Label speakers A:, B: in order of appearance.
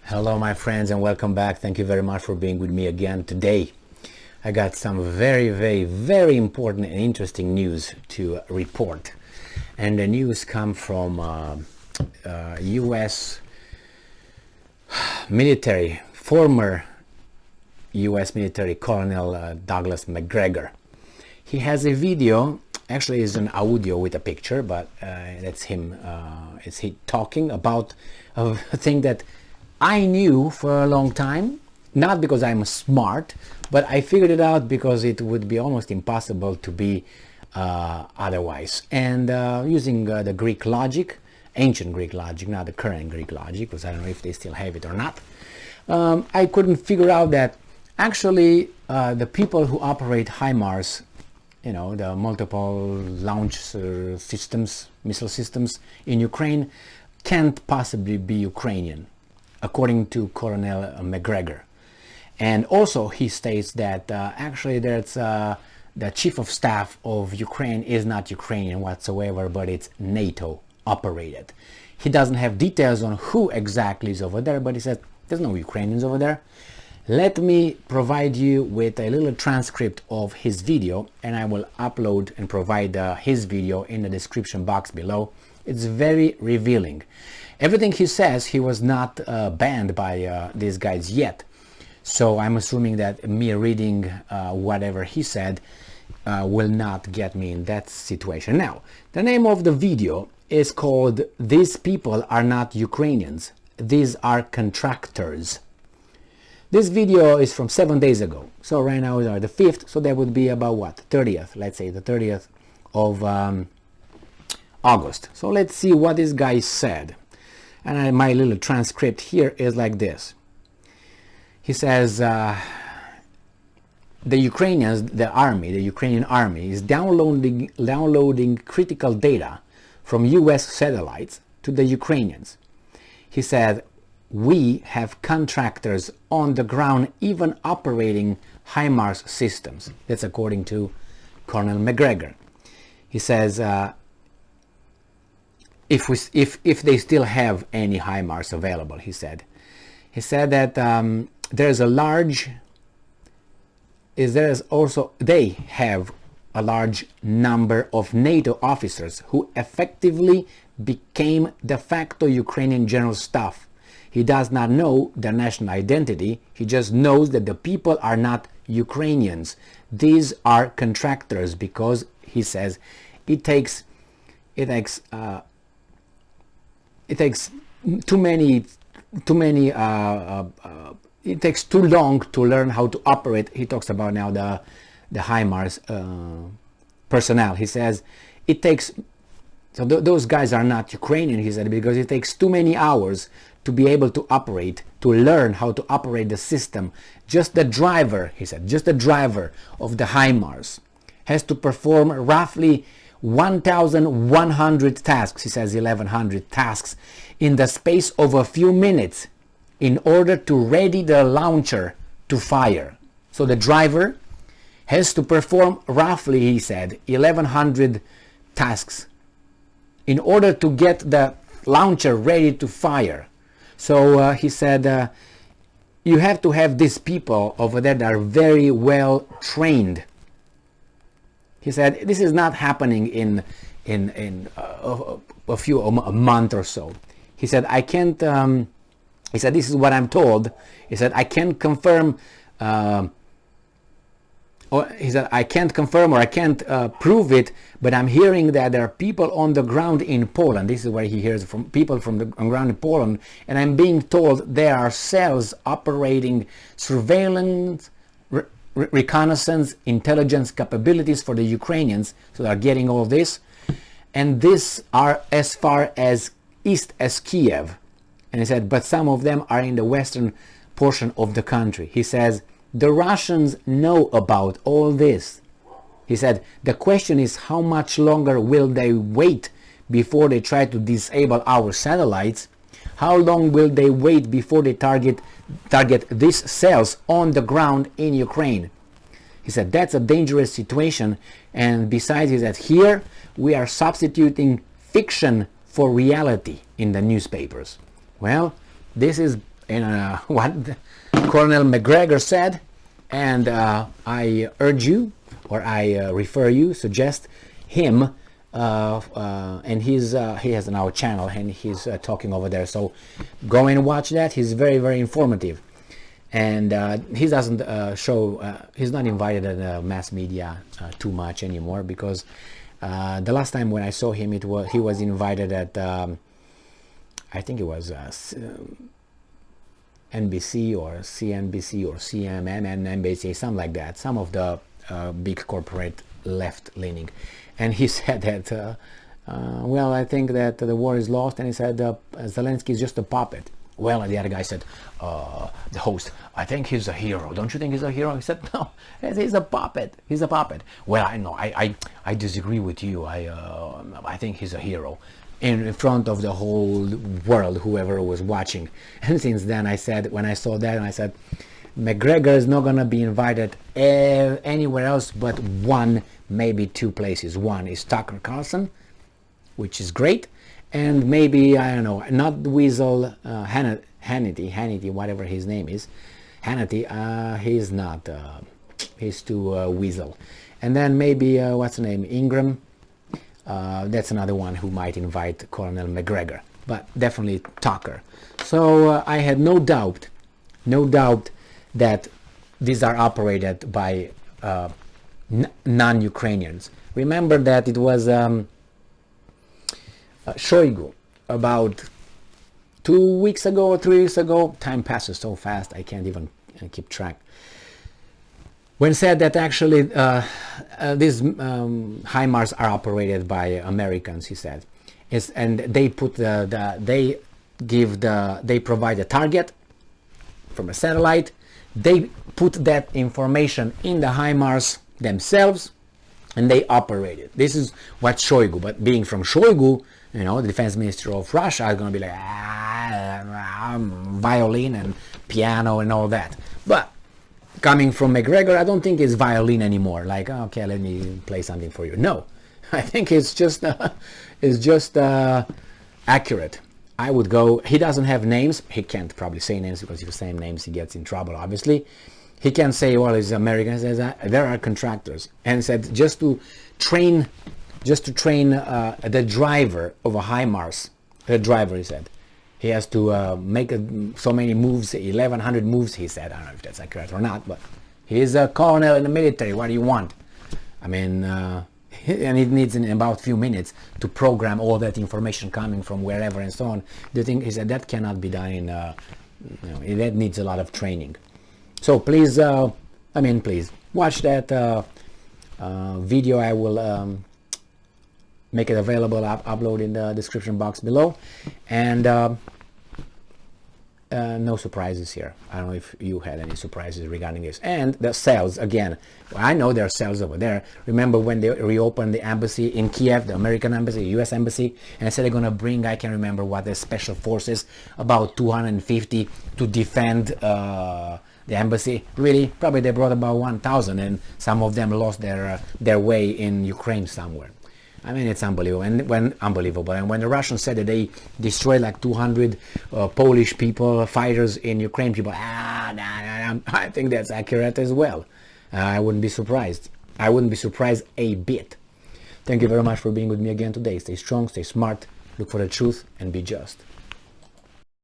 A: Hello my friends and welcome back. Thank you very much for being with me again today. I got some very important and interesting news to report, and the news come from US military, former US military Colonel Douglas MacGregor. He has a video, actually is an audio with a picture, but that's him, it's he talking about a thing that I knew for a long time, not because I'm smart, but I figured it out because it would be almost impossible to be otherwise. And using the Greek logic, ancient Greek logic, not the current Greek logic, because I don't know if they still have it or not, I couldn't figure out that actually the people who operate HIMARS, you know, the multiple launch systems, missile systems in Ukraine, can't possibly be Ukrainian, according to Colonel MacGregor. And also he states that actually there's the chief of staff of Ukraine is not Ukrainian whatsoever, but it's NATO operated. He doesn't have details on who exactly is over there, but he says there's no Ukrainians over there. Let me provide you with a little transcript of his video, and I will upload and provide his video in the description box below. It's very revealing. Everything he says, he was not banned by these guys yet. So I'm assuming that me reading whatever he said will not get me in that situation. Now, the name of the video is called "These People Are Not Ukrainians. These Are Contractors." This video is from 7 days ago. So right now we are the 5th, so that would be about what? 30th, let's say the 30th of August. So let's see what this guy said. And my little transcript here is like this. He says the Ukrainians, the Ukrainian army is downloading critical data from US satellites to the Ukrainians. He said, we have contractors on the ground even operating HIMARS systems. That's according to MacGregor. He says if they still have any HIMARS available, he said that they have a large number of NATO officers who effectively became de facto Ukrainian general staff. He does not know their national identity. He just knows that the people are not Ukrainians. These are contractors because, he says, it takes too long to learn how to operate. He talks about now the HIMARS personnel. He says it takes, so those guys are not Ukrainian, he said, because it takes too many hours to be able to operate, to learn how to operate the system. Just the driver, he said, just the driver of the HIMARS has to perform roughly 1,100 tasks, he says 1,100 tasks, in the space of a few minutes in order to ready the launcher to fire. So the driver has to perform roughly, he said, 1,100 tasks in order to get the launcher ready to fire. So he said you have to have these people over there that are very well trained. He said this is not happening in a month or so. He said I can't. He said this is what I'm told. He said I can't confirm. He said I can't confirm or I can't prove it, but I'm hearing that there are people on the ground in Poland. This is where he hears from people from the ground in Poland, and I'm being told there are cells operating surveillance, reconnaissance, intelligence capabilities for the Ukrainians, so they're getting all this, and these are as far as east as Kiev. And he said, but some of them are in the western portion of the country. He says the Russians know about all this. He said the question is how much longer will they wait before they try to disable our satellites? How long will they wait before they target these cells on the ground in Ukraine? He said that's a dangerous situation, and besides, he said here we are substituting fiction for reality in the newspapers. Well, this is in what Colonel MacGregor said, and I urge you, or I refer you, suggest him, and he has now a channel, and he's talking over there. So go and watch that. He's very, very informative, and he doesn't show. He's not invited at the mass media too much anymore, because the last time when I saw him, he was invited at I think it was NBC or CNBC or CMM and NBC, something like that. Some of the big corporate left-leaning, and he said that well, I think that the war is lost, and he said Zelensky is just a puppet. Well, the other guy said, the host, I think he's a hero. Don't you think he's a hero? He said, no, he's a puppet. He's a puppet. Well, I know, I disagree with you. I think he's a hero, in front of the whole world, whoever was watching. And since then, I said, when I saw that, I said, MacGregor is not going to be invited anywhere else but one, maybe two places. One is Tucker Carlson, which is great. And maybe, I don't know, not Weasel, Hannity, whatever his name is. Hannity, he's not, he's too Weasel. And then maybe, what's the name, Ingram? That's another one who might invite Colonel MacGregor, but definitely Tucker. So I had no doubt that these are operated by non-Ukrainians. Remember that it was Shoigu about 2 weeks ago or 3 weeks ago. Time passes so fast, I can't even keep track. When said that actually these HIMARS are operated by Americans, he said, and they put they provide a target from a satellite. They put that information in the HIMARS themselves, and they operate it. This is what Shoigu, but being from Shoigu, you know, the defense minister of Russia, is going to be like violin and piano and all that. But coming from MacGregor, I don't think it's violin anymore. Like, okay, let me play something for you. No, I think it's just accurate. I would go. He doesn't have names. He can't probably say names, because if you say names, he gets in trouble. Obviously, he can say, well, he's American. He says there are contractors, and said just to train the driver of a HIMARS. The driver, he said, he has to make so many moves, 1,100 moves, he said. I don't know if that's accurate or not, but he's a colonel in the military. What do you want? I mean, and it needs in about a few minutes to program all that information coming from wherever and so on. The thing is that cannot be done in, that needs a lot of training. So please, please watch that video. I will make it available, upload in the description box below, and no surprises here. I don't know if you had any surprises regarding this. And the cells, again, I know there are cells over there. Remember when they reopened the embassy in Kiev, the American embassy, US embassy, and said they're going to bring, I can't remember what, the special forces, about 250 to defend the embassy. Really? Probably they brought about 1,000, and some of them lost their way in Ukraine somewhere. I mean, it's unbelievable. And when the Russians said that they destroyed like 200 Polish people, fighters in Ukraine, people, I think that's accurate as well. I wouldn't be surprised. I wouldn't be surprised a bit. Thank you very much for being with me again today. Stay strong, stay smart, look for the truth, and be just.